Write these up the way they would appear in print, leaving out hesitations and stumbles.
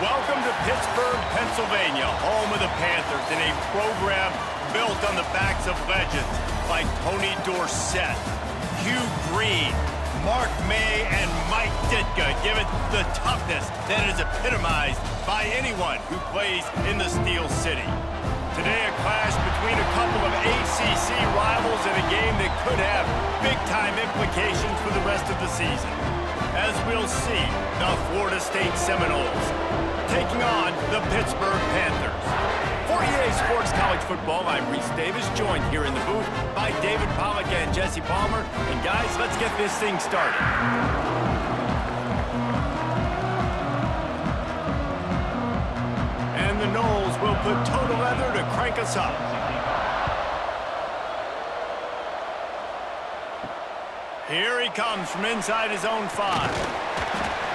Welcome to Pittsburgh, Pennsylvania, home of the Panthers, in a program built on the backs of legends like Tony Dorsett, Hugh Green, Mark May, and Mike Ditka, given the toughness that is epitomized by anyone who plays in the Steel City. Today, a clash between a couple of ACC rivals in a game that could have big-time implications for the rest of the season. As we'll see, the Florida State Seminoles taking on the Pittsburgh Panthers. For EA Sports College Football, I'm Reese Davis, joined here in the booth by David Pollack and Jesse Palmer. And guys, let's get this thing started. And the Noles will put total leather to crank us up. Here he comes from inside his own 5.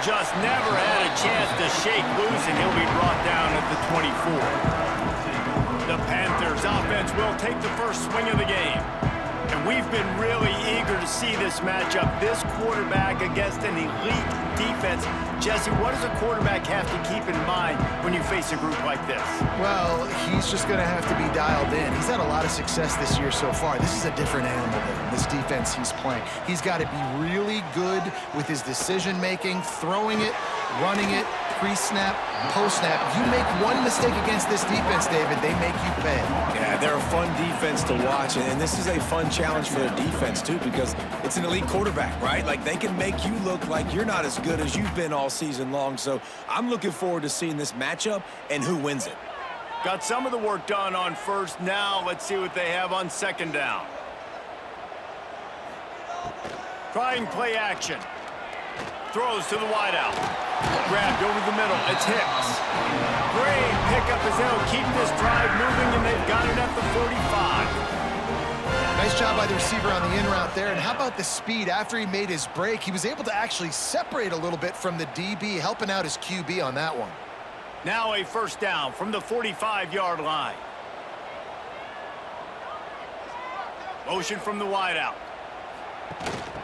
Just never had a chance to shake loose, and he'll be brought down at the 24. The Panthers offense will take the first swing of the game. And we've been really eager to see this matchup, this quarterback against an elite defense. Jesse, what does a quarterback have to keep in mind when you face a group like this? Well, he's just going to have to be dialed in. He's had a lot of success this year so far. This is a different animal than this defense he's playing. He's got to be really good with his decision-making, throwing it, running it, pre-snap, post-snap. You make one mistake against this defense, David, they make you pay. Yeah, they're a fun defense to watch, and this is a fun challenge for their defense, too, because it's an elite quarterback, right? Like, they can make you look like you're not as good as you've been all season long, so I'm looking forward to seeing this matchup and who wins it. Got some of the work done on first. Now let's see what they have on second down. Trying play action. Throws to the wideout. Grabbed over the middle. It's Hicks. Great pickup as they'll keep this drive moving, and they've got it at the 45. Nice job by the receiver on the in route there. And how about the speed? After he made his break, he was able to actually separate a little bit from the DB, helping out his QB on that one. Now a first down from the 45-yard line. Motion from the wideout.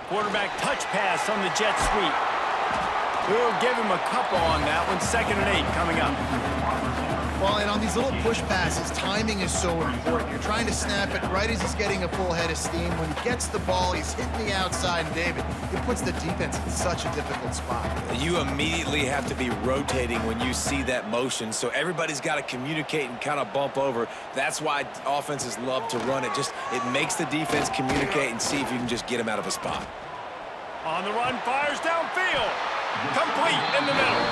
Quarterback touch pass on the jet sweep. We'll give him a couple on that one. 2nd and 8 coming up. Well, and on these little push passes, timing is so important. You're trying to snap it right as he's getting a full head of steam. When he gets the ball, he's hitting the outside, and David, it puts the defense in such a difficult spot. You immediately have to be rotating when you see that motion, so everybody's got to communicate and kind of bump over. That's why offenses love to run it. It makes the defense communicate and see if you can just get him out of a spot. On the run, fires downfield. Complete in the middle.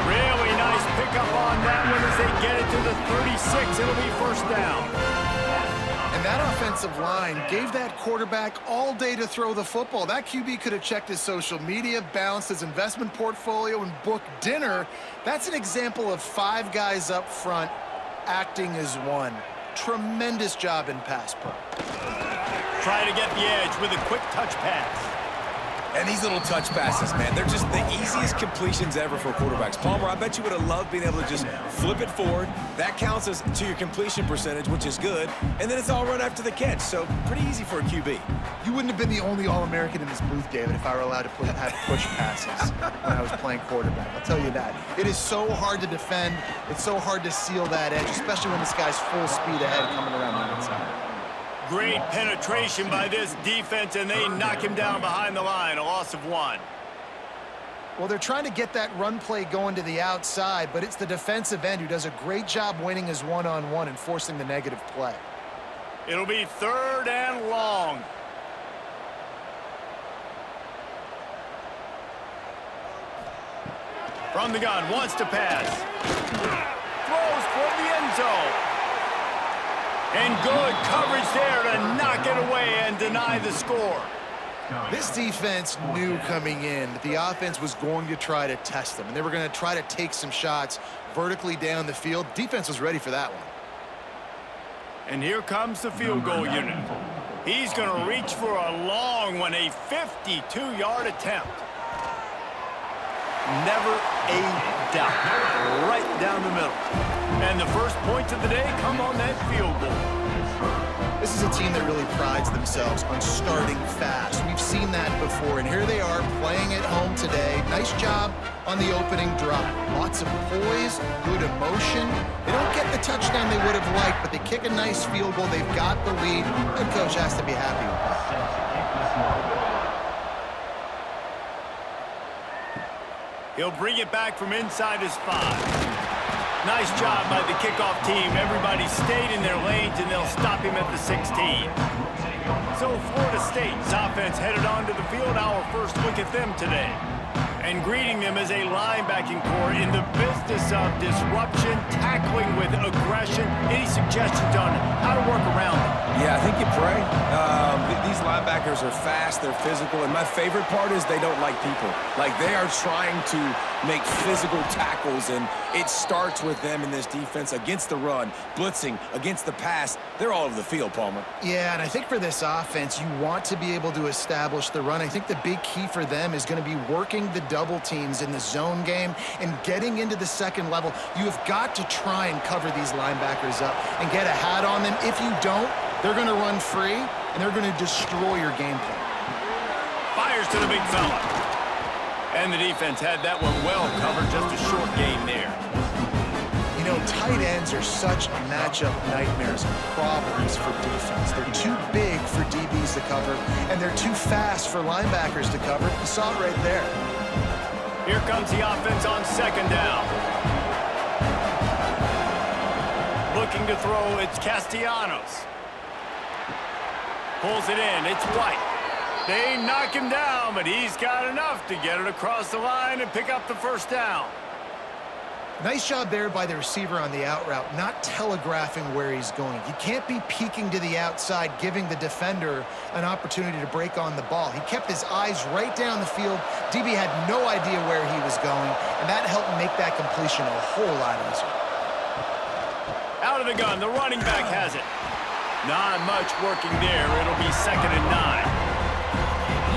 Really nice pickup on that one as they get it to the 36. It'll be first down. And that offensive line gave that quarterback all day to throw the football. That QB could have checked his social media, balanced his investment portfolio, and booked dinner. That's an example of 5 guys up front acting as one. Tremendous job in pass pro. Try to get the edge with a quick touch pass. And these little touch passes, man, they're just the easiest completions ever for quarterbacks. Palmer, I bet you would have loved being able to just flip it forward. That counts as to your completion percentage, which is good. And then it's all run after the catch, so pretty easy for a QB. You wouldn't have been the only All-American in this booth, David, if I were allowed to have push passes when I was playing quarterback. I'll tell you that. It is so hard to defend. It's so hard to seal that edge, especially when this guy's full speed ahead coming around the inside. Great penetration by this defense, and they knock him down behind the line, a loss of 1. Well, they're trying to get that run play going to the outside, but it's the defensive end who does a great job winning his one-on-one and forcing the negative play. It'll be 3rd and long. From the gun, wants to pass. Throws toward the end zone. And good coverage there to knock it away and deny the score. This defense knew coming in that the offense was going to try to test them, and they were going to try to take some shots vertically down the field. Defense was ready for that one. And here comes the field goal unit. He's going to reach for a long one, a 52-yard attempt. Never a doubt. Right down the middle. And the first points of the day come on that field goal. This is a team that really prides themselves on starting fast. We've seen that before, and here they are playing at home today. Nice job on the opening drive. Lots of poise, good emotion. They don't get the touchdown they would have liked, but they kick a nice field goal. They've got the lead. Head coach has to be happy with that. He'll bring it back from inside his 5. Nice job by the kickoff team. Everybody stayed in their lanes, and they'll stop him at the 16. So Florida State's offense headed onto the field. Our first look at them today. And greeting them as a linebacking core in the business of disruption, tackling with aggression. Any suggestions on how to work around them? Yeah, I think you pray. These linebackers are fast, they're physical, and my favorite part is they don't like people. Like, they are trying to make physical tackles, and it starts with them in this defense against the run, blitzing, against the pass. They're all over the field, Palmer. Yeah, and I think for this offense, you want to be able to establish the run. I think the big key for them is going to be working the double teams in the zone game and getting into the second level. You have got to try and cover these linebackers up and get a hat on them. If you don't, they're going to run free, and they're going to destroy your game plan. Fires to the big fella. And the defense had that one well covered. Just a short gain there. You know, tight ends are such matchup nightmares and problems for defense. They're too big for DBs to cover, and they're too fast for linebackers to cover. You saw it right there. Here comes the offense on second down. Looking to throw, it's Castellanos. Pulls it in, it's White. They knock him down, but he's got enough to get it across the line and pick up the first down. Nice job there by the receiver on the out route, not telegraphing where he's going. You can't be peeking to the outside, giving the defender an opportunity to break on the ball. He kept his eyes right down the field. DB had no idea where he was going, and that helped make that completion a whole lot easier. Out of the gun, the running back has it. Not much working there. It'll be 2nd and 9.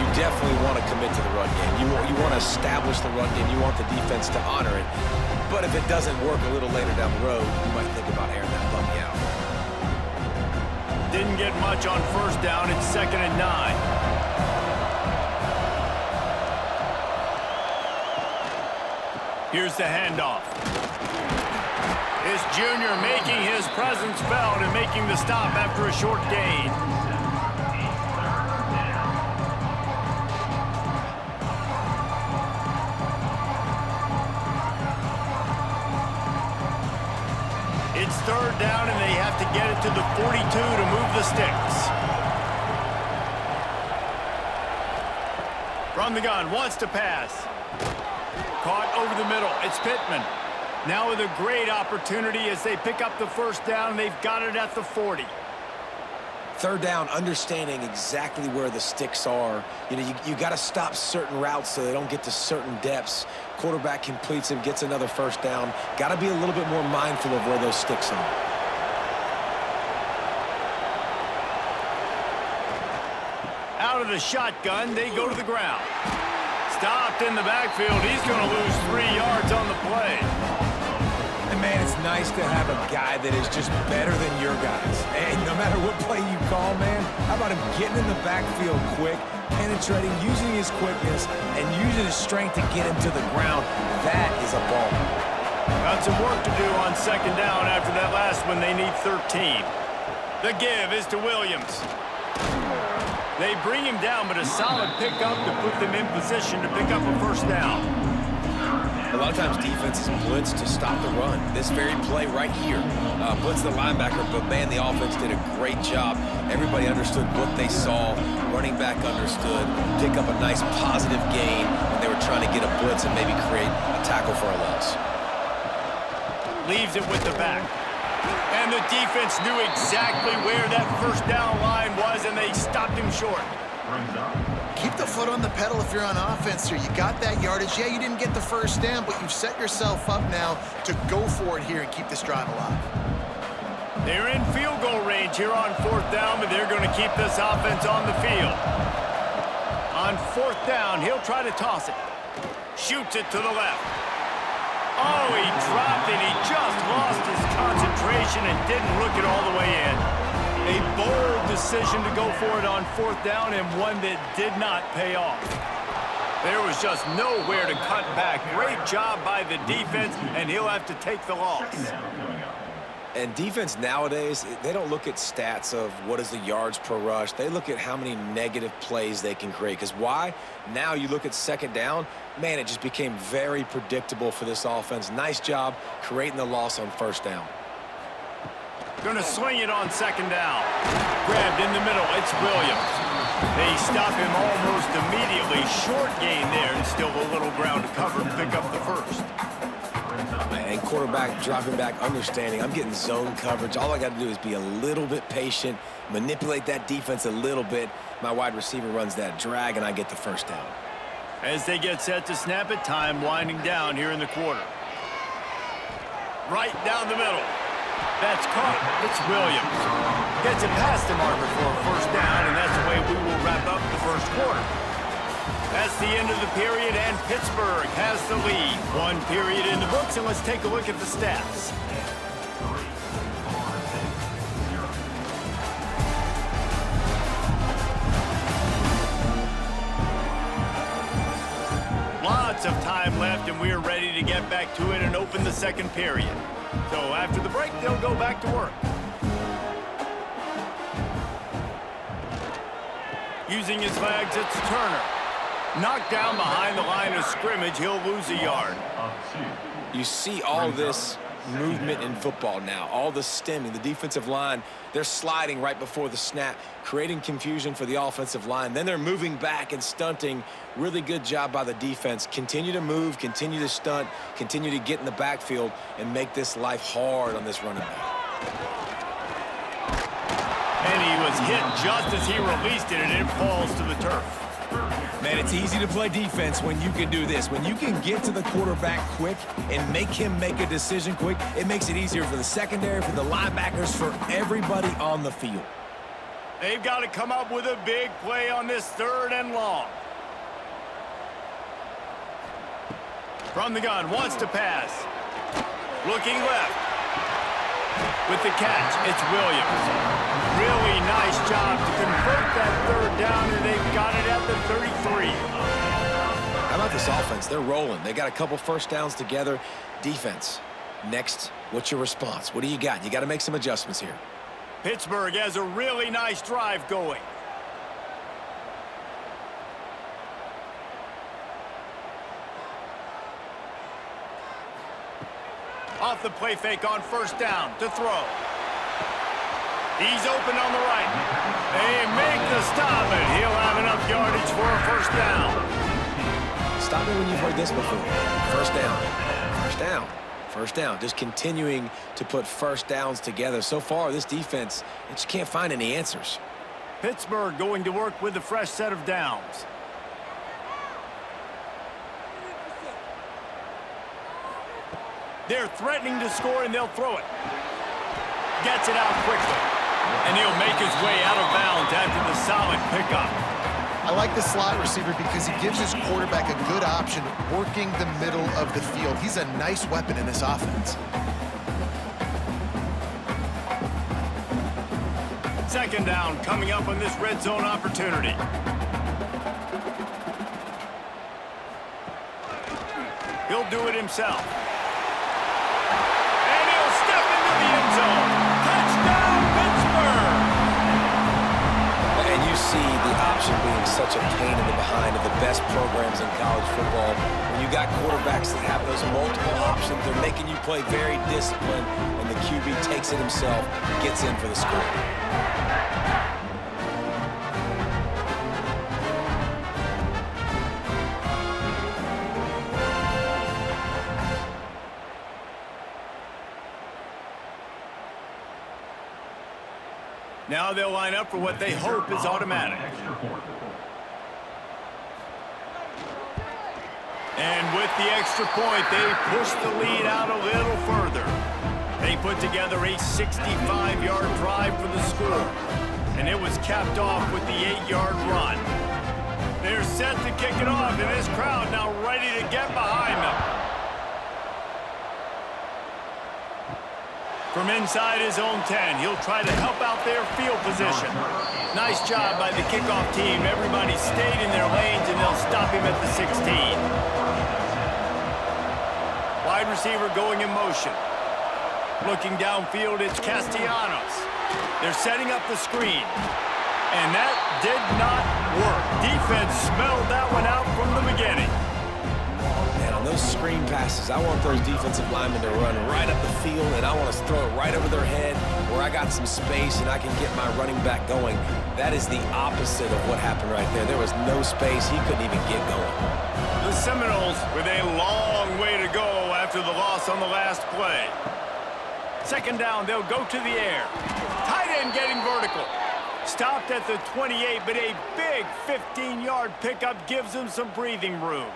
You definitely want to commit to the run game. You want to establish the run game. You want the defense to honor it. But if it doesn't work a little later down the road, you might think about airing that puppy out. Didn't get much on first down. It's 2nd and 9. Here's the handoff. This junior making his presence felt and making the stop after a short gain. It's 3rd down, and they have to get it to the 42 to move the sticks. From the gun, wants to pass. Caught over the middle. It's Pittman. Now with a great opportunity as they pick up the first down. They've got it at the 40. 3rd down, understanding exactly where the sticks are. You know, you got to stop certain routes so they don't get to certain depths. Quarterback completes him, gets another first down. Got to be a little bit more mindful of where those sticks are. Out of the shotgun, they go to the ground. Stopped in the backfield. He's going to lose 3 yards on the play. And, man, it's nice to have a guy that is just better than your guys. And no matter what play you call, man, how about him getting in the backfield quick, penetrating, using his quickness, and using his strength to get him to the ground? That is a ball. Got some work to do on 2nd down after that last one. They need 13. The give is to Williams. They bring him down, but a solid pickup to put them in position to pick up a first down. A lot of times defenses blitz to stop the run. This very play right here, blitz the linebacker, but man, the offense did a great job. Everybody understood what they saw. Running back understood. Pick up a nice positive gain when they were trying to get a blitz and maybe create a tackle for a loss. Leaves it with the back. And the defense knew exactly where that first down line was, and they stopped him short. Keep the foot on the pedal if you're on offense here. You got that yardage. Yeah, you didn't get the first down, but you've set yourself up now to go for it here and keep this drive alive. They're in field goal range here on 4th down, but they're going to keep this offense on the field. On 4th down, he'll try to toss it. Shoots it to the left. Oh, he dropped it. He just lost his concentration and didn't look it all the way in. A bold decision to go for it on fourth down, and one that did not pay off. There was just nowhere to cut back. Great job by the defense, and he'll have to take the loss. And defense nowadays, they don't look at stats of what is the yards per rush. They look at how many negative plays they can create. Because why? Now you look at second down, man, it just became very predictable for this offense. Nice job creating the loss on first down. Going to swing it on second down. Grabbed in the middle. It's Williams. They stop him almost immediately. Short gain there, and still a little ground to cover and pick up the first. And quarterback dropping back, understanding I'm getting zone coverage. All I got to do is be a little bit patient, manipulate that defense a little bit. My wide receiver runs that drag, and I get the first down. As they get set to snap it, time winding down here in the quarter. Right down the middle. That's caught. It's Williams. Gets it past the marker for a first down, and that's the way we will wrap up the first quarter. That's the end of the period, and Pittsburgh has the lead. One period in the books, and let's take a look at the stats. Lots of time left, and we're ready to get back to it and open the second period. So after the break, they'll go back to work. Using his legs, it's Turner. Knocked down behind the line of scrimmage, he'll lose a yard. You see all this movement in football now, all the stemming, the defensive line, they're sliding right before the snap, creating confusion for the offensive line. Then they're moving back and stunting. Really good job by the defense. Continue to move, continue to stunt, continue to get in the backfield and make this life hard on this running back. And he was hit just as he released it, and it falls to the turf. Man, it's easy to play defense when you can do this. When you can get to the quarterback quick and make him make a decision quick, it makes it easier for the secondary, for the linebackers, for everybody on the field. They've got to come up with a big play on this third and long. From the gun, wants to pass. Looking left. With the catch, it's Williams. Really nice job to convert that third down, and they've got it at the 33. How about this offense? They're rolling. They got a couple first downs together. Defense, next, what's your response? What do you got? You got to make some adjustments here. Pittsburgh has a really nice drive going. Off the play fake on first down to throw. He's open on the right. They make the stop, and he'll have enough yardage for a first down. Stop me when you've heard this before. First down. First down. First down. Just continuing to put first downs together. So far, this defense, they just can't find any answers. Pittsburgh going to work with a fresh set of downs. They're threatening to score, and they'll throw it. Gets it out quickly. And he'll make his way out of bounds after the solid pickup. I like the slot receiver because he gives his quarterback a good option working the middle of the field. He's a nice weapon in this offense. Second down coming up on this red zone opportunity. He'll do it himself. And he'll step into the end zone. Touchdown, Pittsburgh! And you see the option being such a pain in the behind of the best programs in college football. When you got quarterbacks that have those multiple options, they're making you play very disciplined, and the QB takes it himself, gets in for the score. Now they'll line up for what they hope is automatic. And with the extra point, they push the lead out a little further. They put together a 65-yard drive for the score, and it was capped off with the 8-yard run. They're set to kick it off, and this crowd now ready to get behind them. From inside his own 10, he'll try to help out their field position. Nice job by the kickoff team. Everybody stayed in their lanes, and they'll stop him at the 16. Wide receiver going in motion. Looking downfield, it's Castellanos. They're setting up the screen. And that did not work. Defense smelled that one out from the beginning. Man, on those screen passes, I want those defensive linemen to run right up the field, and I want to throw it right over their head where I got some space and I can get my running back going. That is the opposite of what happened right there. There was no space. He couldn't even get going. The Seminoles with a long way to go after the loss on the last play. Second down, they'll go to the air. Tight end getting vertical. Stopped at the 28, but a big 15-yard pickup gives him some breathing room.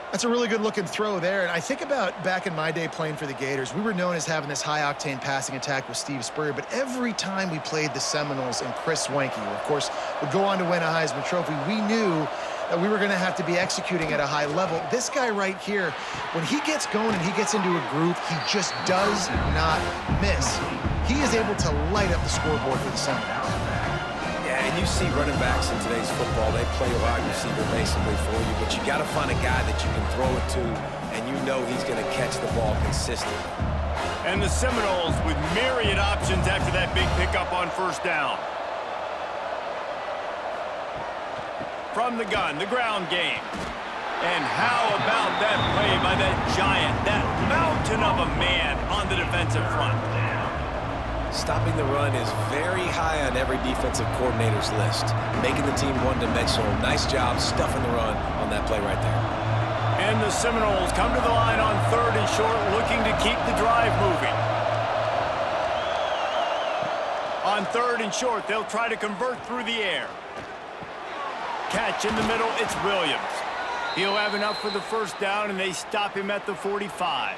That's a really good-looking throw there. And I think about back in my day playing for the Gators, we were known as having this high-octane passing attack with Steve Spurrier, but every time we played the Seminoles and Chris Wenke, who, of course, would go on to win a Heisman Trophy, we knew that we were going to have to be executing at a high level. This guy right here, when he gets going and he gets into a groove, he just does not miss. He is able to light up the scoreboard for the Seminoles. Yeah, and you see running backs in today's football, they play wide receiver basically for you, but you got to find a guy that you can throw it to, and you know he's going to catch the ball consistently. And the Seminoles with myriad options after that big pickup on first down. From the gun, the ground game. And how about that play by that giant, that mountain of a man on the defensive front? Stopping the run is very high on every defensive coordinator's list. Making the team one-dimensional. Nice job stuffing the run on that play right there. And the Seminoles come to the line on third and short, looking to keep the drive moving. On third and short, they'll try to convert through the air. Catch in the middle, it's Williams. He'll have enough for the first down, and they stop him at the 45.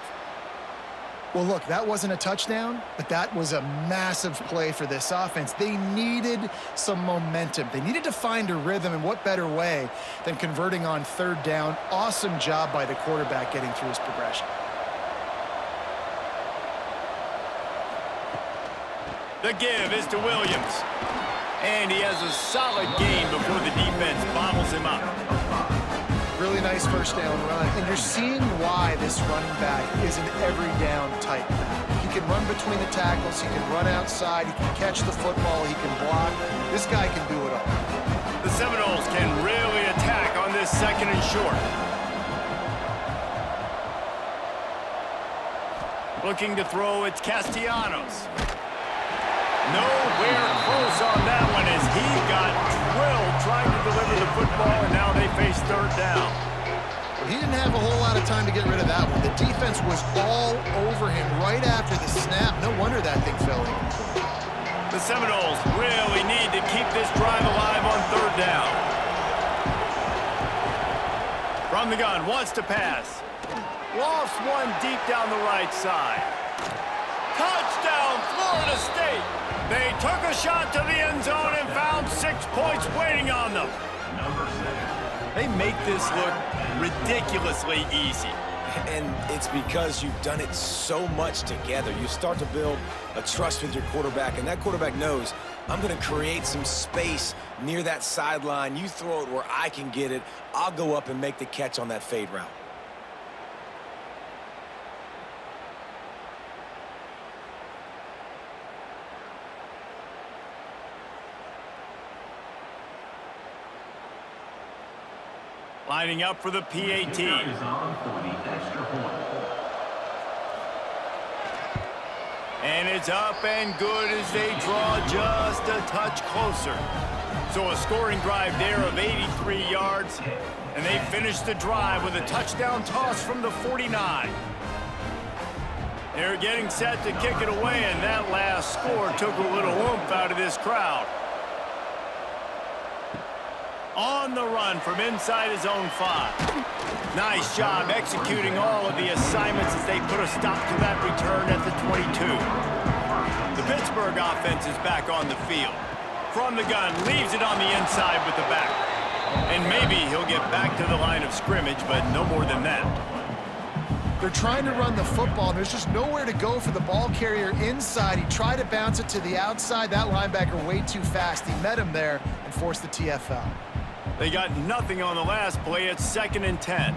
Well, look, that wasn't a touchdown, but that was a massive play for this offense. They needed some momentum. They needed to find a rhythm, and what better way than converting on third down. Awesome job by the quarterback getting through his progression. The give is to Williams. And he has a solid gain before the defense bottles him up. Really nice first down run. And you're seeing why this running back is an every down type back. He can run between the tackles. He can run outside. He can catch the football. He can block. This guy can do it all. The Seminoles can really attack on this second and short. Looking to throw, it's Castellanos. Nowhere close on that one as he got drilled trying to deliver the football, and now they face third down. Well, he didn't have a whole lot of time to get rid of that one. The defense was all over him right after the snap. No wonder that thing fell in. The Seminoles really need to keep this drive alive on third down. From the gun, wants to pass. Lost one deep down the right side. Touchdown, Florida State. They took a shot to the end zone and found 6 points waiting on them. They make this look ridiculously easy. And it's because you've done it so much together. You start to build a trust with your quarterback, and that quarterback knows, I'm going to create some space near that sideline. You throw it where I can get it. I'll go up and make the catch on that fade route. Lining up for the PAT. And it's up and good as they draw just a touch closer. So a scoring drive there of 83 yards. And they finish the drive with a touchdown toss from the 49. They're getting set to kick it away, and that last score took a little oomph out of this crowd. On the run from inside his own 5. Nice job executing all of the assignments as they put a stop to that return at the 22. The Pittsburgh offense is back on the field. From the gun, leaves it on the inside with the back. And maybe he'll get back to the line of scrimmage, but no more than that. They're trying to run the football. There's just nowhere to go for the ball carrier inside. He tried to bounce it to the outside. That linebacker way too fast. He met him there and forced the TFL. They got nothing on the last play. It's 2nd and 10.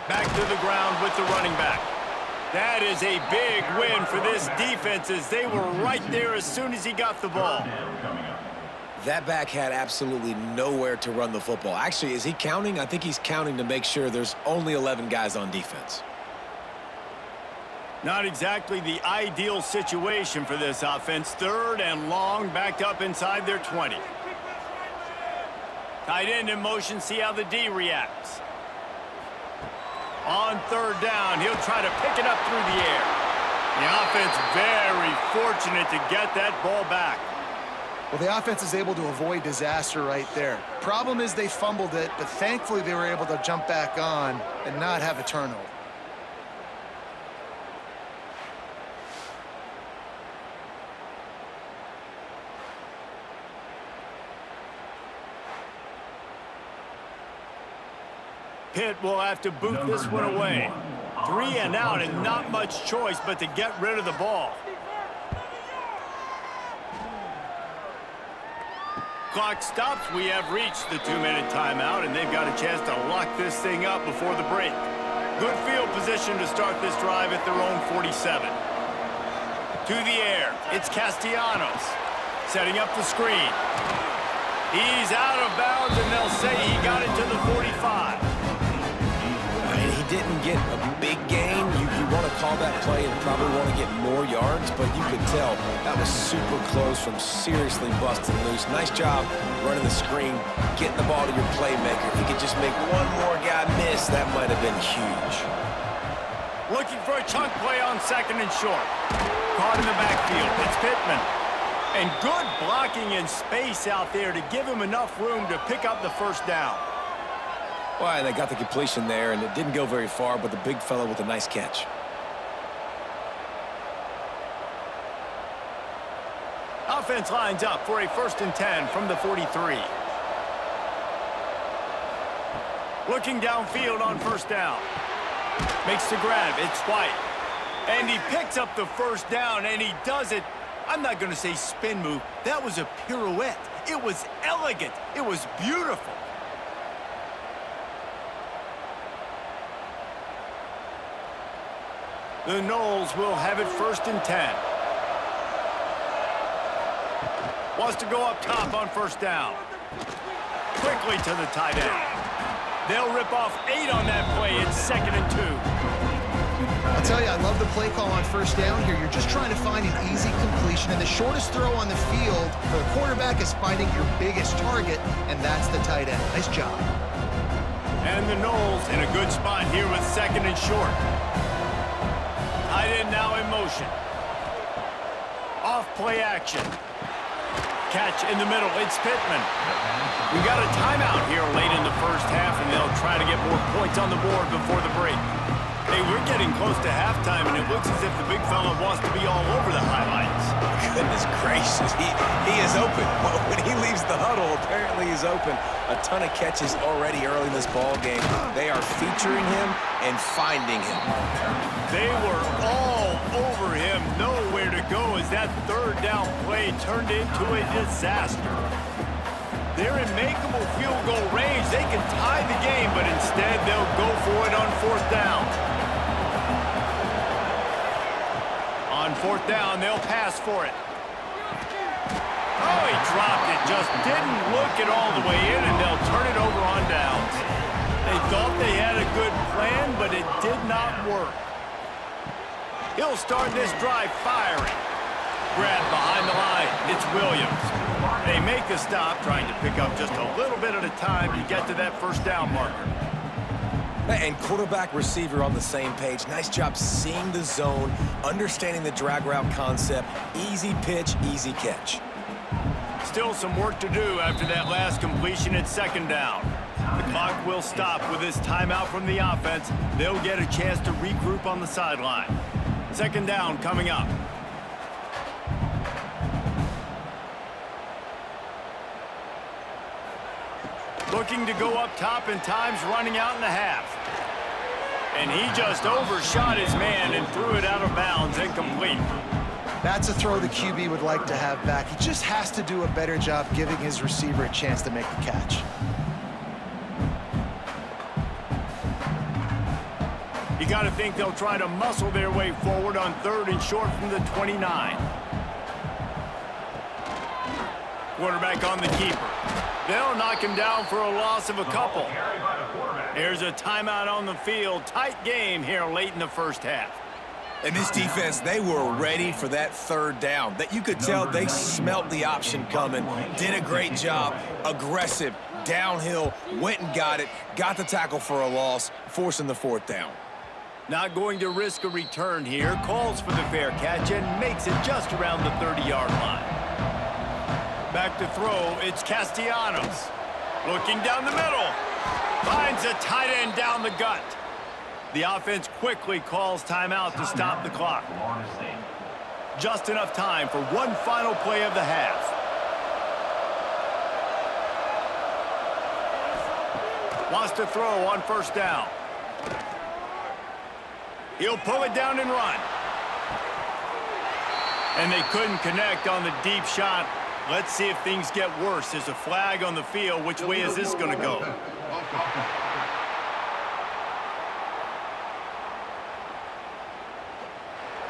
Back to the ground with the running back. That is a big win for this defense as they were right there as soon as he got the ball. That back had absolutely nowhere to run the football. Actually, is he counting? I think he's counting to make sure there's only 11 guys on defense. Not exactly the ideal situation for this offense. 3rd and long, backed up inside their 20. Tight end in motion, see how the D reacts. On 3rd down, he'll try to pick it up through the air. The offense very fortunate to get that ball back. Well, the offense is able to avoid disaster right there. Problem is they fumbled it, but thankfully they were able to jump back on and not have a turnover. Pitt will have to boot this one away. 3 and out and not much choice but to get rid of the ball. Clock stops. We have reached the 2-minute timeout, and they've got a chance to lock this thing up before the break. Good field position to start this drive at their own 47. To the air. It's Castellanos setting up the screen. He's out of bounds, and they'll say he got it to the 45. He didn't get a big gain. You want to call that play and probably want to get more yards, but you could tell that was super close from seriously busting loose. Nice job running the screen, getting the ball to your playmaker. If he could just make one more guy miss, that might have been huge. Looking for a chunk play on 2nd and short. Caught in the backfield. It's Pittman. And good blocking in space out there to give him enough room to pick up the 1st down. Well, they got the completion there, and it didn't go very far, but the big fellow with a nice catch. Offense lines up for a 1st and 10 from the 43. Looking downfield on 1st down. Makes the grab. It's White. And he picks up the 1st down, and he does it. I'm not going to say spin move. That was a pirouette. It was elegant. It was beautiful. The Noles will have it 1st and 10. Wants to go up top on 1st down. Quickly to the tight end. They'll rip off 8 on that play. It's 2nd and 2. I'll tell you, I love the play call on 1st down here. You're just trying to find an easy completion, and the shortest throw on the field for the quarterback is finding your biggest target, and that's the tight end. Nice job. And the Noles in a good spot here with 2nd and short. Tight end now in motion. Off play action. Catch in the middle. It's Pittman. We got a timeout here late in the 1st half, and they'll try to get more points on the board before the break. Hey, we're getting close to halftime, and it looks as if the big fella wants to be all over the highlights. Goodness gracious, he is open. When he leaves the huddle, apparently he's open. A ton of catches already early in this ball game. They are featuring him and finding him. They were all over him. Nowhere to go as that 3rd down play turned into a disaster. They're in makeable field goal range. They can tie the game, but instead they'll go for it on 4th down. On 4th down, they'll pass for it. Oh, he dropped it. Just didn't look it all the way in, and they'll turn it over on downs. They thought they had a good plan, but it did not work. He'll start this drive firing. Grab behind the line. It's Williams. They make the stop, trying to pick up just a little bit at a time to get to that 1st down marker. And quarterback receiver on the same page. Nice job seeing the zone, understanding the drag route concept. Easy pitch, easy catch. Still some work to do after that last completion at 2nd down. The clock will stop with this timeout from the offense. They'll get a chance to regroup on the sideline. 2nd down coming up. Looking to go up top, and time's running out in the half. And he just overshot his man and threw it out of bounds, incomplete. That's a throw the QB would like to have back. He just has to do a better job giving his receiver a chance to make the catch. You got to think they'll try to muscle their way forward on 3rd and short from the 29. Quarterback on the keeper. They'll knock him down for a loss of a couple. There's a timeout on the field. Tight game here late in the first half. And this defense, they were ready for that 3rd down. That you could tell they smelt the option coming. Did a great job. Aggressive, downhill, went and got it. Got the tackle for a loss, forcing the 4th down. Not going to risk a return here. Calls for the fair catch and makes it just around the 30-yard line. Back to throw, it's Castellanos. Looking down the middle. Finds a tight end down the gut. The offense quickly calls timeout to stop the clock. Just enough time for one final play of the half. Wants to throw on 1st down. He'll pull it down and run. And they couldn't connect on the deep shot. Let's see if things get worse. There's a flag on the field. Which way is this going to go?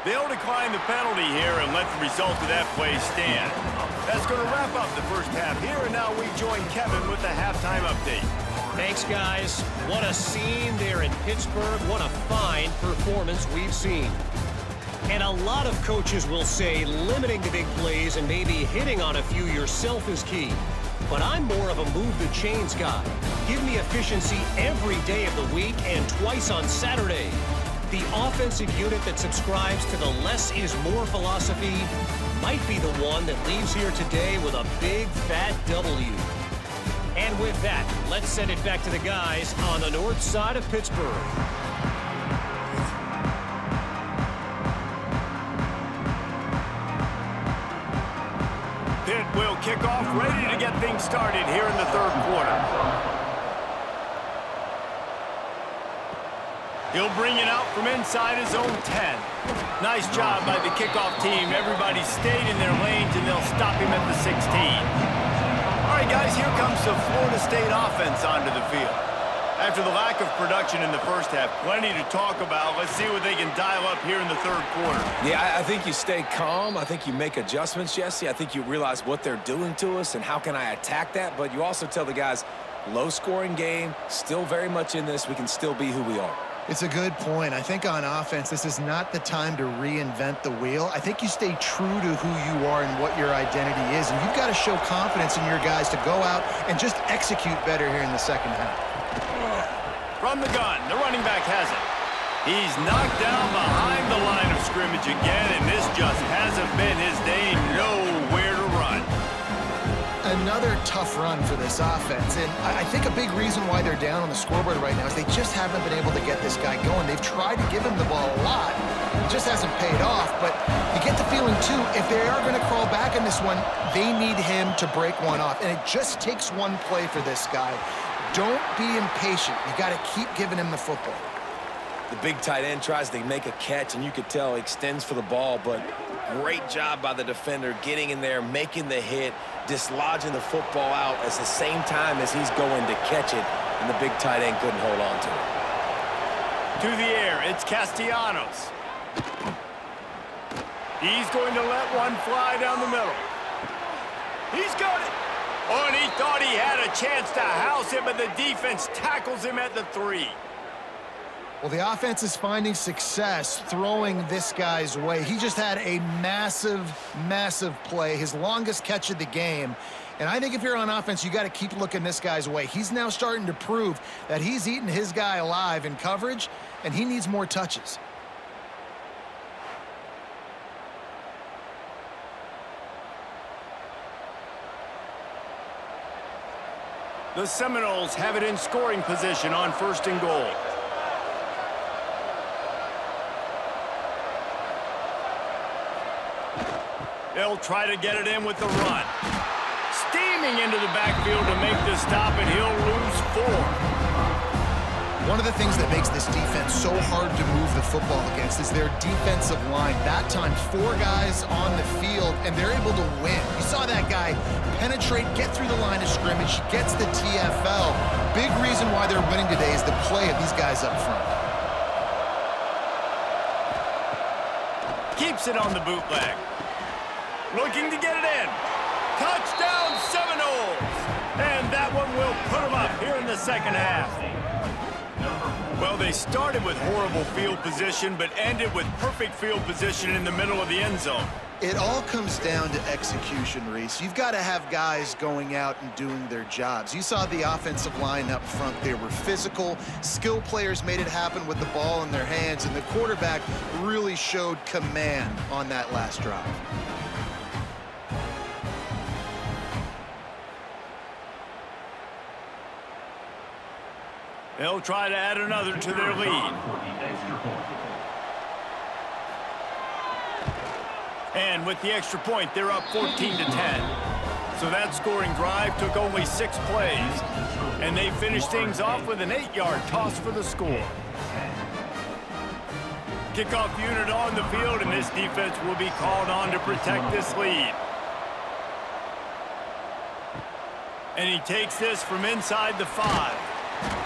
They'll decline the penalty here and let the result of that play stand. That's going to wrap up the first half here, and now we join Kevin with the halftime update. Thanks, guys. What a scene there in Pittsburgh. What a fine performance we've seen. And a lot of coaches will say limiting the big plays and maybe hitting on a few yourself is key. But I'm more of a move the chains guy. Give me efficiency every day of the week and twice on Saturday. The offensive unit that subscribes to the less is more philosophy might be the one that leaves here today with a big fat W. And with that, let's send it back to the guys on the north side of Pittsburgh. Pitt will kick off, ready to get things started here in the 3rd quarter. He'll bring it out from inside his own 10. Nice job by the kickoff team. Everybody stayed in their lanes, and they'll stop him at the 16. All right, guys, here comes the Florida State offense onto the field. After the lack of production in the first half, plenty to talk about. Let's see what they can dial up here in the 3rd quarter. Yeah, I think you stay calm. I think you make adjustments, Jesse. I think you realize what they're doing to us and how can I attack that. But you also tell the guys, low-scoring game, still very much in this. We can still be who we are. It's a good point. I think on offense, this is not the time to reinvent the wheel. I think you stay true to who you are and what your identity is. And you've got to show confidence in your guys to go out and just execute better here in the 2nd half. From the gun, the running back has it. He's knocked down behind the line of scrimmage again, and this just hasn't been his day. Nowhere to run. Another tough run for this offense, and I think a big reason why they're down on the scoreboard right now is they just haven't been able to get this guy going. They've tried to give him the ball a lot. It just hasn't paid off, but you get the feeling, too, if they are going to crawl back in this one, they need him to break one off, and it just takes one play for this guy. Don't be impatient. You got to keep giving him the football. The big tight end tries to make a catch, and you could tell he extends for the ball, but great job by the defender getting in there, making the hit, dislodging the football out at the same time as he's going to catch it, and the big tight end couldn't hold on to it. To the air, it's Castellanos. He's going to let one fly down the middle. He's got it. Oh, and he thought he had a chance to house him, but the defense tackles him at the 3. Well, the offense is finding success throwing this guy's way. He just had a massive, massive play, his longest catch of the game. And I think if you're on offense, you got to keep looking this guy's way. He's now starting to prove that he's eating his guy alive in coverage, and he needs more touches. The Seminoles have it in scoring position on 1st and goal. They'll try to get it in with the run. Steal! screaming into the backfield to make the stop, and he'll lose 4. One of the things that makes this defense so hard to move the football against is their defensive line. That time, 4 guys on the field, and they're able to win. You saw that guy penetrate, get through the line of scrimmage, gets the TFL. Big reason why they're winning today is the play of these guys up front. Keeps it on the bootleg. Looking to get it in. Touchdown Seminoles! And that one will put them up here in the second half. Well, they started with horrible field position, but ended with perfect field position in the middle of the end zone. It all comes down to execution, Reese. You've got to have guys going out and doing their jobs. You saw the offensive line up front. They were physical. Skill players made it happen with the ball in their hands, and the quarterback really showed command on that last drive. They'll try to add another to their lead. And with the extra point, they're up 14-10. So that scoring drive took only 6 plays. And they finished things off with an 8-yard toss for the score. Kickoff unit on the field, and this defense will be called on to protect this lead. And he takes this from inside the 5.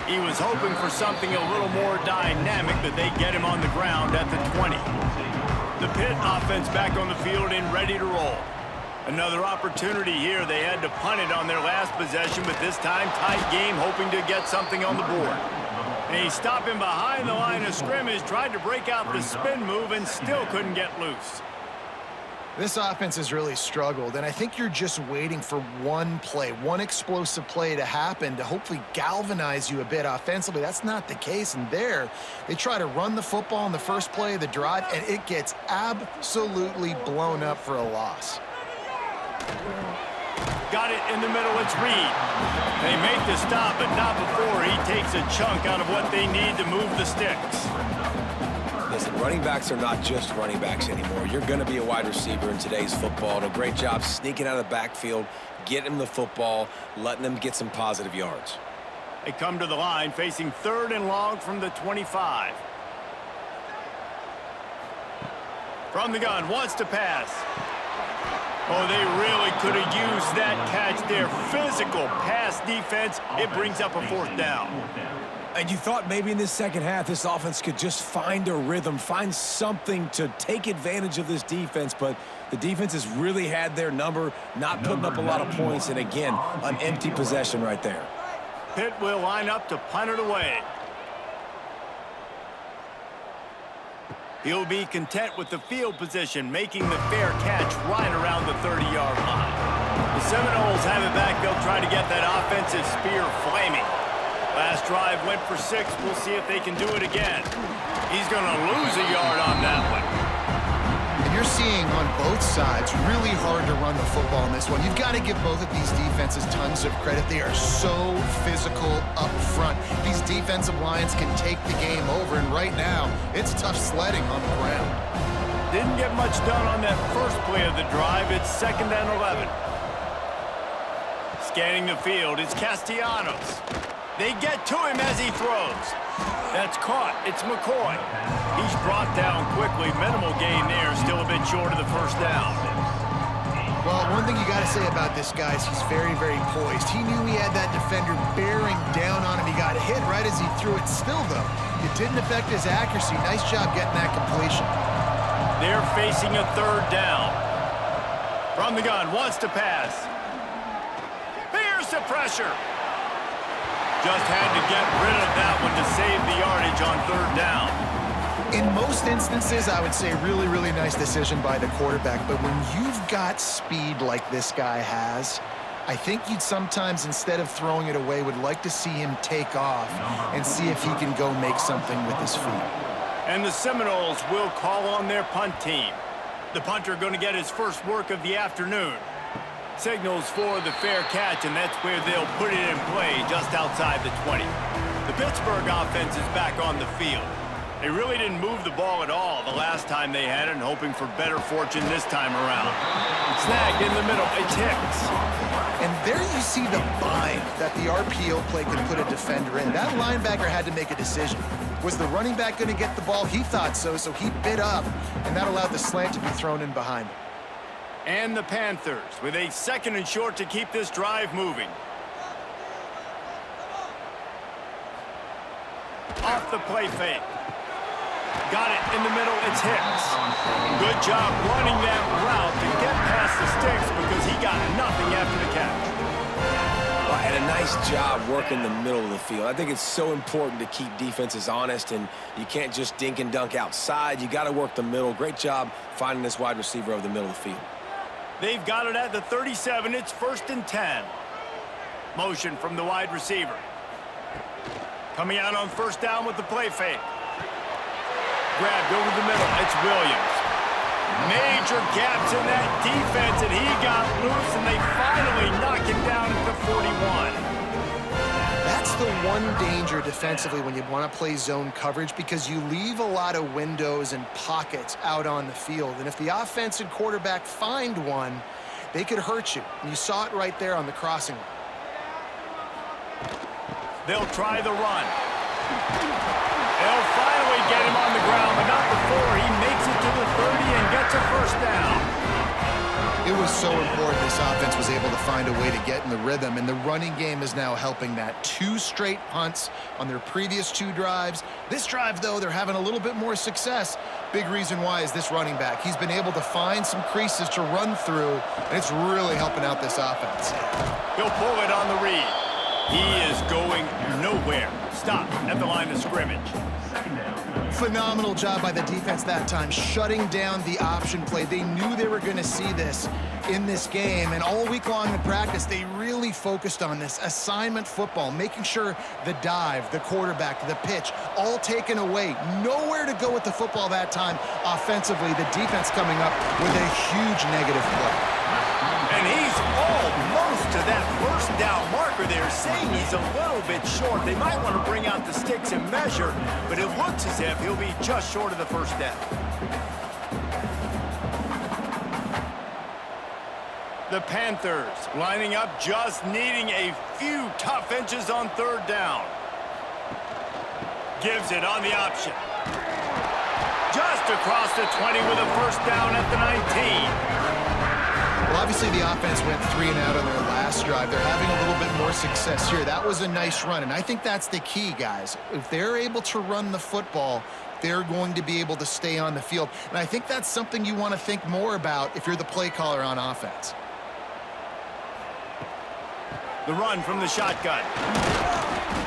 He was hoping for something a little more dynamic, but they get him on the ground at the 20. The Pitt offense back on the field and ready to roll. Another opportunity here. They had to punt it on their last possession, but this time tight game, hoping to get something on the board. And he's stopping behind the line of scrimmage, tried to break out the spin move, and still couldn't get loose. This offense has really struggled, and I think you're just waiting for one play, one explosive play to happen to hopefully galvanize you a bit offensively. That's not the case, and there, they try to run the football in the first play of the drive, and it gets absolutely blown up for a loss. Got it in the middle, it's Reed. They make the stop, but not before he takes a chunk out of what they need to move the sticks. Listen, running backs are not just running backs anymore. You're going to be a wide receiver in today's football. And a great job sneaking out of the backfield, getting them the football, letting them get some positive yards. They come to the line facing 3rd and long from the 25. From the gun, wants to pass. Oh, they really could have used that catch there. Physical pass defense. It brings up a 4th down. And you thought maybe in this second half this offense could just find a rhythm, find something to take advantage of this defense, but the defense has really had their number, not putting up a lot of points, and again, an empty possession right there. Pitt will line up to punt it away. He'll be content with the field position, making the fair catch right around the 30-yard line. The Seminoles have it back. They'll try to get that offensive spear flaming. Last drive went for 6. We'll see if they can do it again. He's going to lose a yard on that one. And you're seeing on both sides really hard to run the football in this one. You've got to give both of these defenses tons of credit. They are so physical up front. These defensive lines can take the game over, and right now, it's tough sledding on the ground. Didn't get much done on that first play of the drive. It's 2nd and 11. Scanning the field, it's Castellanos. They get to him as he throws. That's caught. It's McCoy. He's brought down quickly. Minimal gain there. Still a bit short of the 1st down. Well, one thing you got to say about this guy is he's very, very poised. He knew he had that defender bearing down on him. He got hit right as he threw it. Still, though, it didn't affect his accuracy. Nice job getting that completion. They're facing a 3rd down. From the gun, wants to pass. Here's the pressure. Just had to get rid of that one to save the yardage on 3rd down. In most instances, I would say really, really nice decision by the quarterback. But when you've got speed like this guy has, I think you'd sometimes, instead of throwing it away, would like to see him take off and see if he can go make something with his feet. And the Seminoles will call on their punt team. The punter going to get his first work of the afternoon. Signals for the fair catch, and that's where they'll put it in play just outside the 20. The Pittsburgh offense is back on the field. They really didn't move the ball at all the last time they had it, and hoping for better fortune this time around. Snagged in the middle. It's Hicks. And there you see the bind that the RPO play can put a defender in. That linebacker had to make a decision. Was the running back going to get the ball? He thought so, so he bit up, and that allowed the slant to be thrown in behind him. And the Panthers with a 2nd and short to keep this drive moving. Off the play fake. Got it in the middle. It's Hicks. Good job running that route to get past the sticks because he got nothing after the catch. Well, and a nice job working the middle of the field. I think it's so important to keep defenses honest, and you can't just dink and dunk outside. You got to work the middle. Great job finding this wide receiver over the middle of the field. They've got it at the 37. It's 1st and 10. Motion from the wide receiver. Coming out on 1st down with the play fake. Grabbed over the middle. It's Williams. Major gaps in that defense, and he got loose, and they finally knock him down at the 41. That's the one danger defensively when you want to play zone coverage, because you leave a lot of windows and pockets out on the field. And if the offense and quarterback find one, they could hurt you. And you saw it right there on the crossing line. They'll try the run. They'll finally get him on the ground, but not before he makes it to the 30 and gets a 1st down. It was so important this offense was able to find a way to get in the rhythm, and the running game is now helping that. 2 straight punts on their previous 2 drives. This drive, though, they're having a little bit more success. Big reason why is this running back. He's been able to find some creases to run through, and it's really helping out this offense. He'll pull it on the read. He is going nowhere. Stop at the line of scrimmage. Phenomenal job by the defense that time, shutting down the option play. They knew they were going to see this in this game, and all week long in practice, they really focused on this assignment football, making sure the dive, the quarterback, the pitch, all taken away. Nowhere to go with the football that time offensively. The defense coming up with a huge negative play. And he's almost to that 1st down marker there, saying he's a little bit short. They might want to bring out the sticks and measure, but it looks as if he'll be just short of the 1st down. The Panthers lining up, just needing a few tough inches on 3rd down. Gives it on the option. Just across the 20 with a 1st down at the 19. Well, obviously the offense went 3 and out on their last drive. They're having a little bit more success here. That was a nice run, and I think that's the key, guys. If they're able to run the football, they're going to be able to stay on the field. And I think that's something you want to think more about if you're the play caller on offense. The run from the shotgun.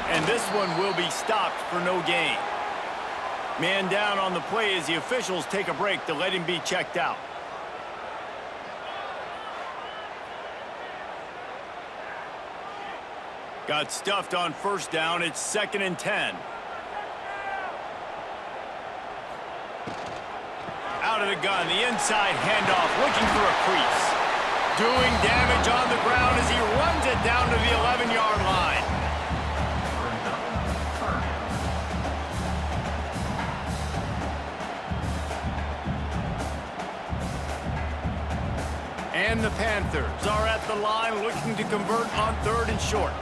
And this one will be stopped for no gain. Man down on the play as the officials take a break to let him be checked out. Got stuffed on 1st down. It's 2nd and 10. Out of the gun, the inside handoff, looking for a crease. Doing damage on the ground as he runs it down to the 11-yard line. And the Panthers are at the line looking to convert on 3rd and short.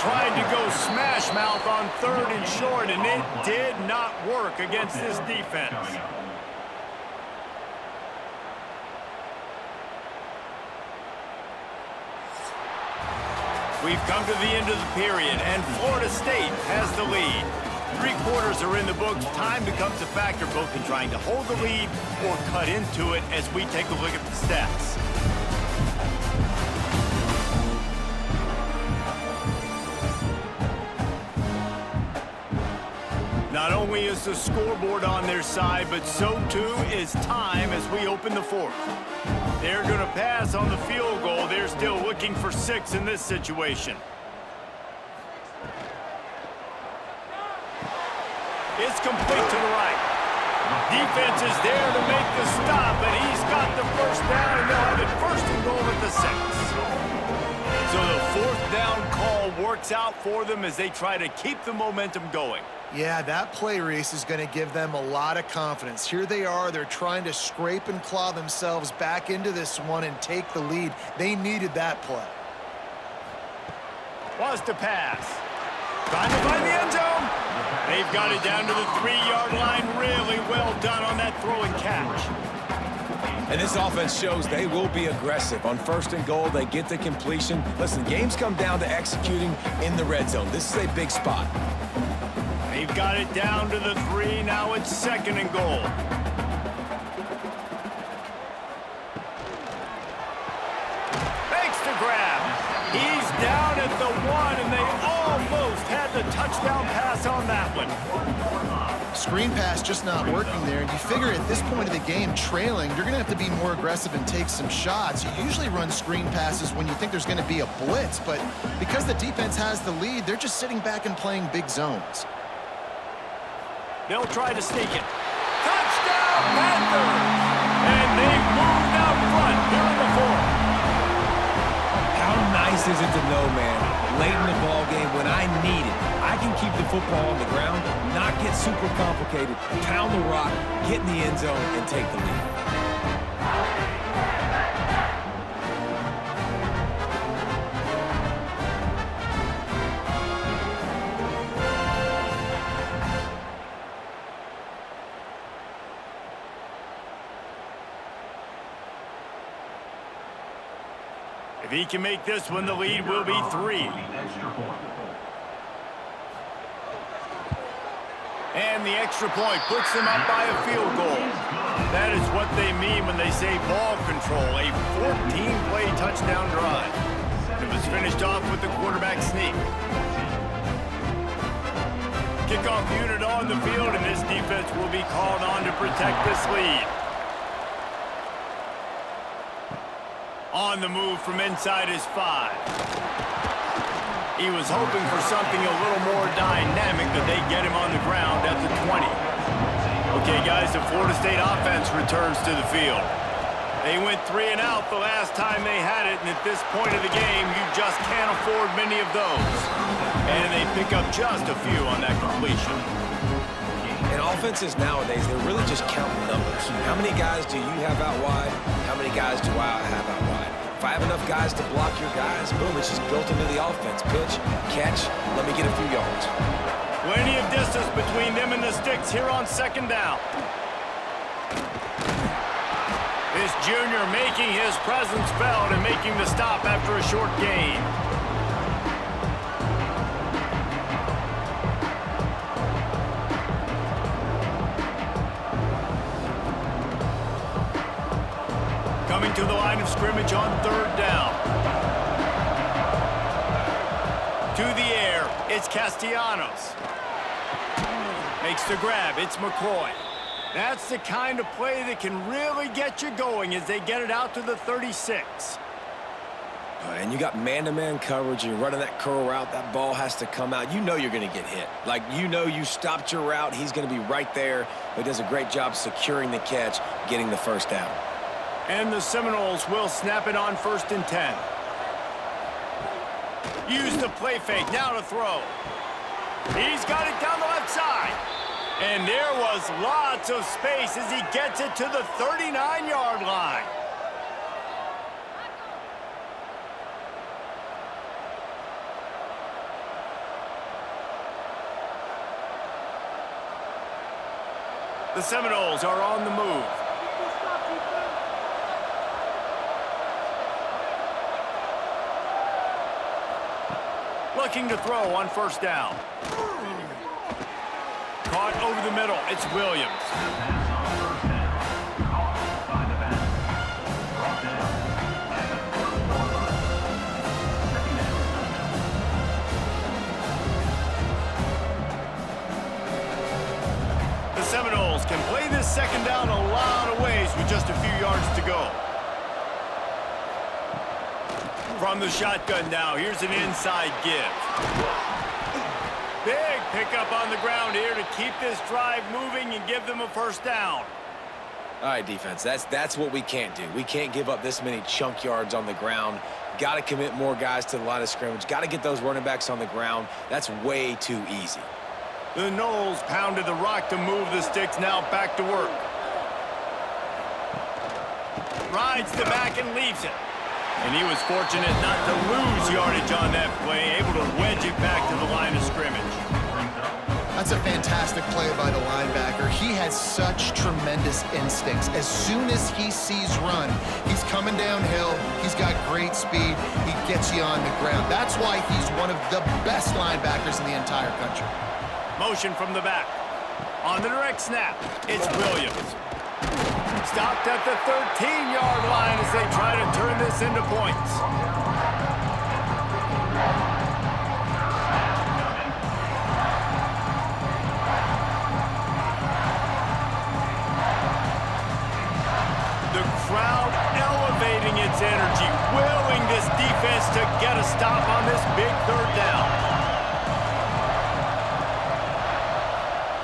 Tried to go smash mouth on 3rd and short, and it did not work against this defense. We've come to the end of the period, and Florida State has the lead. 3 quarters are in the books. Time becomes a factor both in trying to hold the lead or cut into it as we take a look at the stats. Not only is the scoreboard on their side, but so too is time as we open the 4th. They're going to pass on the field goal. They're still looking for 6 in this situation. It's complete to the right. Defense is there to make the stop, and he's got the 1st down, and they'll have it 1st and goal at the 6. So the 4th down call works out for them as they try to keep the momentum going. Yeah, that play, Reese, is going to give them a lot of confidence. Here they are. They're trying to scrape and claw themselves back into this one and take the lead. They needed that play. Wants to pass. Trying to find the end zone. They've got it down to the 3-yard line. Really well done on that throw and catch. And this offense shows they will be aggressive. On 1st and goal, they get the completion. Listen, games come down to executing in the red zone. This is a big spot. They've got it down to the 3. Now it's 2nd and goal. Makes the grab. He's down at the 1, and they almost had the touchdown pass on that one. Screen pass just not working there. And you figure at this point of the game, trailing, you're going to have to be more aggressive and take some shots. You usually run screen passes when you think there's going to be a blitz, but because the defense has the lead, they're just sitting back and playing big zones. They'll try to sneak it. Touchdown, Panthers! And they moved out front here in the 4th. How nice is it to know, man, late in the ball game when I need it, I can keep the football on the ground, not get super complicated, pound the rock, get in the end zone, and take the lead. If he can make this one, the lead will be 3. And the extra point puts them up by a field goal. That is what they mean when they say ball control, a 14-play touchdown drive. It was finished off with the quarterback sneak. Kickoff unit on the field, and this defense will be called on to protect this lead. On the move from inside his 5. He was hoping for something a little more dynamic, but they get him on the ground at the 20. Okay, guys, the Florida State offense returns to the field. They went 3 and out the last time they had it, and at this point of the game, you just can't afford many of those. And they pick up just a few on that completion. And offenses nowadays, they're really just counting numbers. How many guys do you have out wide? How many guys do I have out wide? If I have enough guys to block your guys, boom, it's just built into the offense. Pitch, catch, let me get a few yards. Plenty of distance between them and the sticks here on 2nd down. This junior making his presence felt and making the stop after a short gain. Coming to the line of scrimmage on 3rd down. To the air, it's Castellanos. Makes the grab, it's McCoy. That's the kind of play that can really get you going as they get it out to the 36. And you got man-to-man coverage, you're running that curl route, that ball has to come out. You know you're going to get hit. Like, you know you stopped your route, he's going to be right there. He does a great job securing the catch, getting the 1st down. And the Seminoles will snap it on 1st and 10. Use the play fake, now to throw. He's got it down the left side. And there was lots of space as he gets it to the 39-yard line. The Seminoles are on the move. Looking to throw on 1st down. Caught over the middle. It's Williams. The Seminoles can play this 2nd down a lot of ways with just a few yards to go. From the shotgun now, here's an inside give. Big pickup on the ground here to keep this drive moving and give them a 1st down. All right, defense, that's what we can't do. We can't give up this many chunk yards on the ground. Got to commit more guys to the line of scrimmage. Got to get those running backs on the ground. That's way too easy. The Knowles pounded the rock to move the sticks, now back to work. Rides the back and leaves it. And he was fortunate not to lose yardage on that play, able to wedge it back to the line of scrimmage. That's a fantastic play by the linebacker. He has such tremendous instincts. As soon as he sees run, he's coming downhill. He's got great speed. He gets you on the ground. That's why he's one of the best linebackers in the entire country. Motion from the back. On the direct snap, it's Williams. Stopped at the 13-yard line as they try to turn this into points. The crowd elevating its energy, willing this defense to get a stop on this big third down.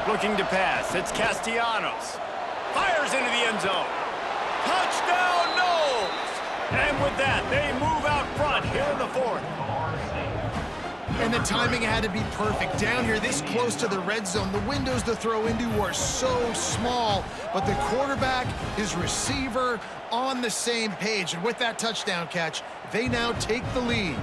Looking to pass, it's Castellanos. Fires into the end zone. Touchdown, Knowles! And with that, they move out front here in the fourth. And the timing had to be perfect. Down here, this close to the red zone, the windows to throw into are so small, but the quarterback, his receiver, on the same page. And with that touchdown catch, they now take the lead.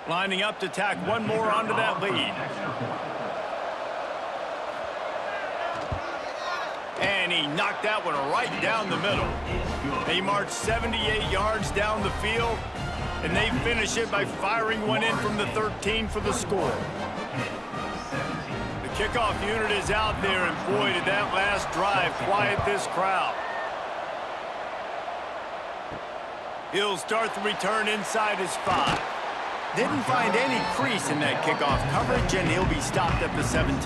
Lining up to tack one more onto that lead. And he knocked that one right down the middle. They march 78 yards down the field, and they finish it by firing one in from the 13 for the score. The kickoff unit is out there, and boy, did that last drive quiet this crowd. He'll start the return inside his 5. Didn't find any crease in that kickoff coverage, and he'll be stopped at the 17.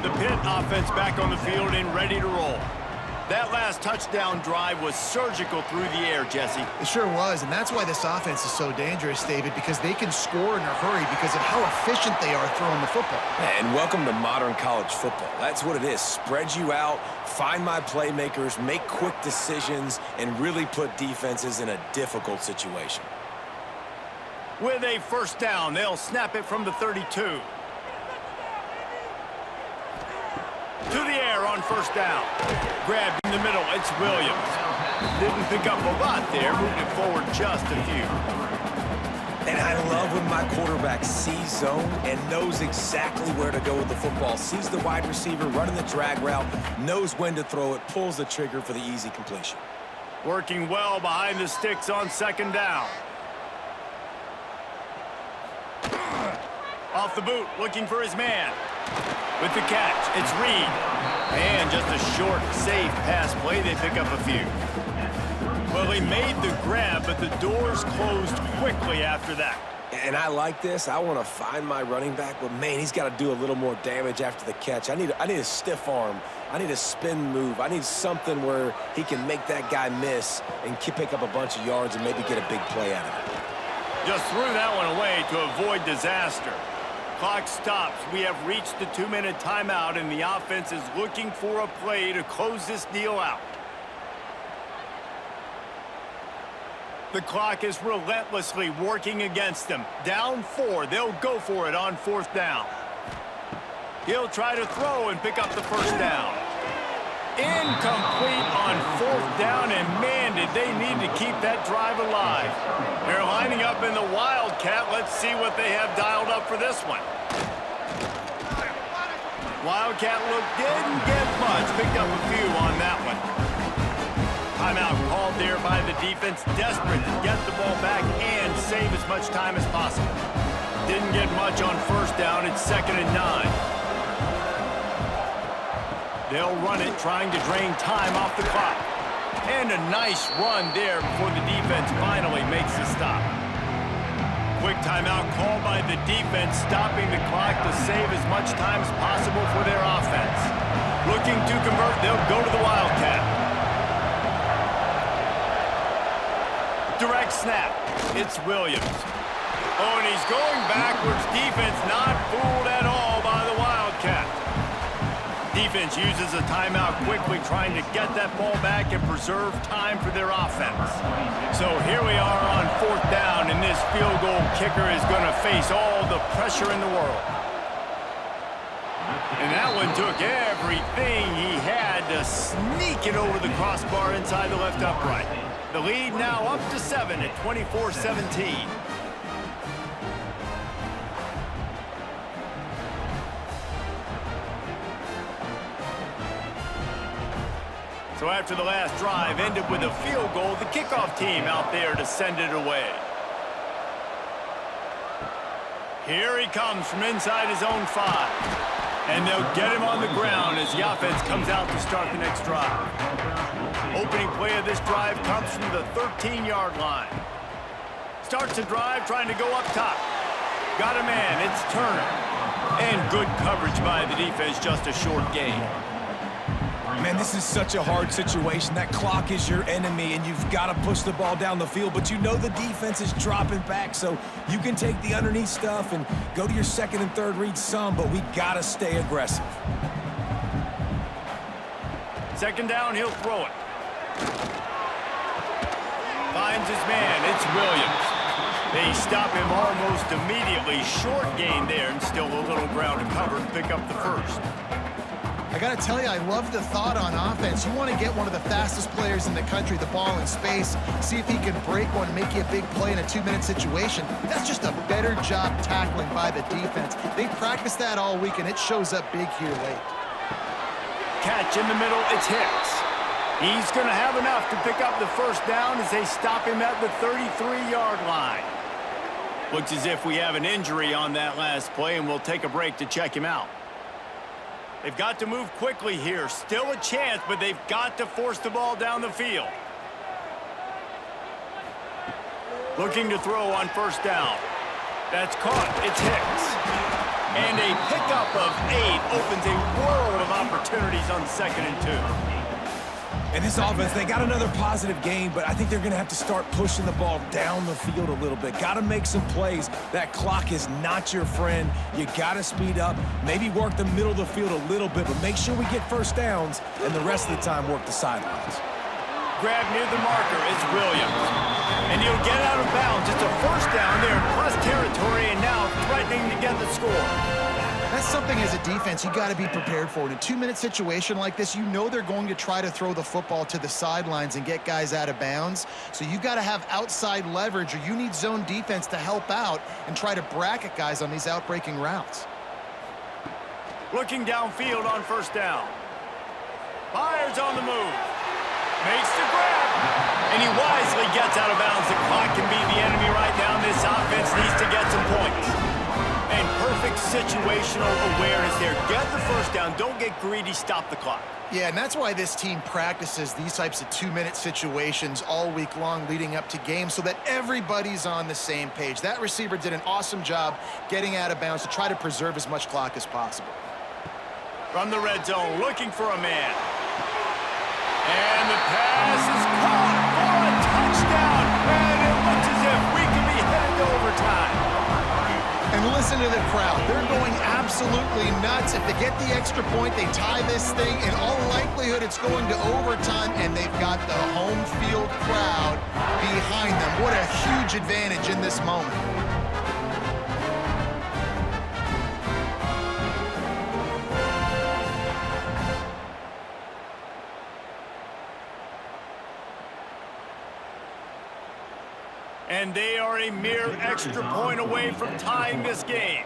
The Pitt offense back on the field and ready to roll. That last touchdown drive was surgical through the air, Jesse. It sure was, and that's why this offense is so dangerous, David, because they can score in a hurry because of how efficient they are throwing the football. And welcome to modern college football. That's what it is. Spread you out, find my playmakers, make quick decisions, and really put defenses in a difficult situation. With a first down, they'll snap it from the 32. To the air on first down. Grabbed in the middle, it's Williams. Didn't pick up a lot there, moved it forward just a few. And I love when my quarterback sees zone and knows exactly where to go with the football. Sees the wide receiver running the drag route, knows when to throw it, pulls the trigger for the easy completion. Working well behind the sticks on second down. Off the boot, looking for his man. With the catch, it's Reed. And just a short, safe pass play, they pick up a few. Well, he made the grab, but the doors closed quickly after that. And I like this. I want to find my running back, but, man, he's got to do a little more damage after the catch. I need a stiff arm. I need a spin move. I need something where he can make that guy miss and pick up a bunch of yards and maybe get a big play out of it. Just threw that one away to avoid disaster. Clock stops. We have reached the 2-minute timeout, and the offense is looking for a play to close this deal out. The clock is relentlessly working against them. Down 4. They'll go for it on fourth down. He'll try to throw and pick up the first down. Incomplete on fourth down, and man, did they need to keep that drive alive. They're lining up in the Wildcat. Let's see what they have dialed up for this one. Wildcat look didn't get much. Picked up a few on that one. Timeout called there by the defense, desperate to get the ball back and save as much time as possible. Didn't get much on first down. It's 2nd and 9. They'll run it, trying to drain time off the clock. And a nice run there before the defense finally makes the stop. Quick timeout called by the defense, stopping the clock to save as much time as possible for their offense. Looking to convert, they'll go to the Wildcat. Direct snap. It's Williams. Oh, and he's going backwards. Defense not fooled at all by the Wildcat. Defense uses a timeout quickly, trying to get that ball back and preserve time for their offense. So here we are on 4th down, and this field goal kicker is going to face all the pressure in the world. And that one took everything he had to sneak it over the crossbar inside the left upright. The lead now up to 7 at 24-17. So after the last drive ended with a field goal, the kickoff team out there to send it away. Here he comes from inside his own 5. And they'll get him on the ground as the offense comes out to start the next drive. Opening play of this drive comes from the 13-yard line. Starts the drive trying to go up top. Got a man, it's Turner. And good coverage by the defense, just a short gain. Man, this is such a hard situation. That clock is your enemy, and you've got to push the ball down the field, but you know the defense is dropping back, so you can take the underneath stuff and go to your second and third read some, but we got to stay aggressive. Second down, he'll throw it. Finds his man, it's Williams. They stop him almost immediately. Short gain there, and still a little ground to cover to pick up the first. I got to tell you, I love the thought on offense. You want to get one of the fastest players in the country the ball in space, see if he can break one, make you a big play in a 2-minute situation. That's just a better job tackling by the defense. They practiced that all week, and it shows up big here late. Catch in the middle, it's Hicks. He's going to have enough to pick up the first down as they stop him at the 33-yard line. Looks as if we have an injury on that last play, and we'll take a break to check him out. They've got to move quickly here. Still a chance, but they've got to force the ball down the field. Looking to throw on first down. That's caught. It's Hicks. And a pickup of 8 opens a world of opportunities on 2nd and 2. And this offense, they got another positive game, but I think they're going to have to start pushing the ball down the field a little bit. Got to make some plays. That clock is not your friend. You got to speed up, maybe work the middle of the field a little bit, but make sure we get first downs, and the rest of the time work the sidelines. Grab near the marker, it's Williams. And he'll get out of bounds. It's a first down there, plus territory, and now threatening to get the score. That's something as a defense you got to be prepared for. In a 2-minute situation like this, you know they're going to try to throw the football to the sidelines and get guys out of bounds. So you got to have outside leverage, or you need zone defense to help out and try to bracket guys on these outbreaking routes. Looking downfield on first down. Fires on the move. Makes the grab. And he wisely gets out of bounds. The clock can be the enemy right now. This offense needs to get some points. And perfect situational awareness there. Get the first down. Don't get greedy. Stop the clock. Yeah, and that's why this team practices these types of 2-minute situations all week long leading up to games so that everybody's on the same page. That receiver did an awesome job getting out of bounds to try to preserve as much clock as possible. From the red zone, looking for a man. And the pass is caught for a touchdown. And it looks as if we could be headed to overtime. And listen to the crowd. They're going absolutely nuts. If they get the extra point, they tie this thing. In all likelihood, it's going to overtime, and they've got the home field crowd behind them. What a huge advantage in this moment. And they are a mere extra point away from tying this game.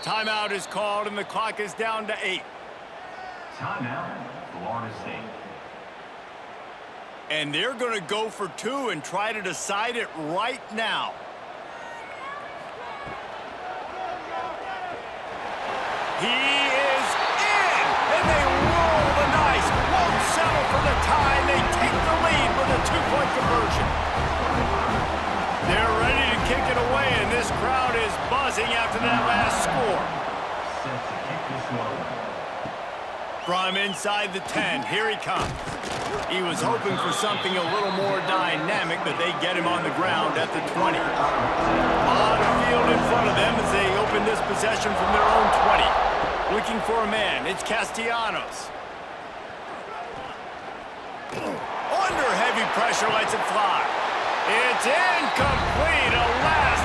Timeout is called, and the clock is down to 8. Timeout, Florida State. And they're going to go for 2 and try to decide it right now. He is in, and they roll the dice. Won't settle for the tie. They take the lead with a 2-point conversion. They're ready to kick it away, and this crowd is buzzing after that last score. Set to kick this one. From inside the 10, here he comes. He was hoping for something a little more dynamic, but they get him on the ground at the 20. On the field in front of them as they open this possession from their own 20. Looking for a man, it's Castellanos. Under heavy pressure, lets it fly. It's incomplete, a last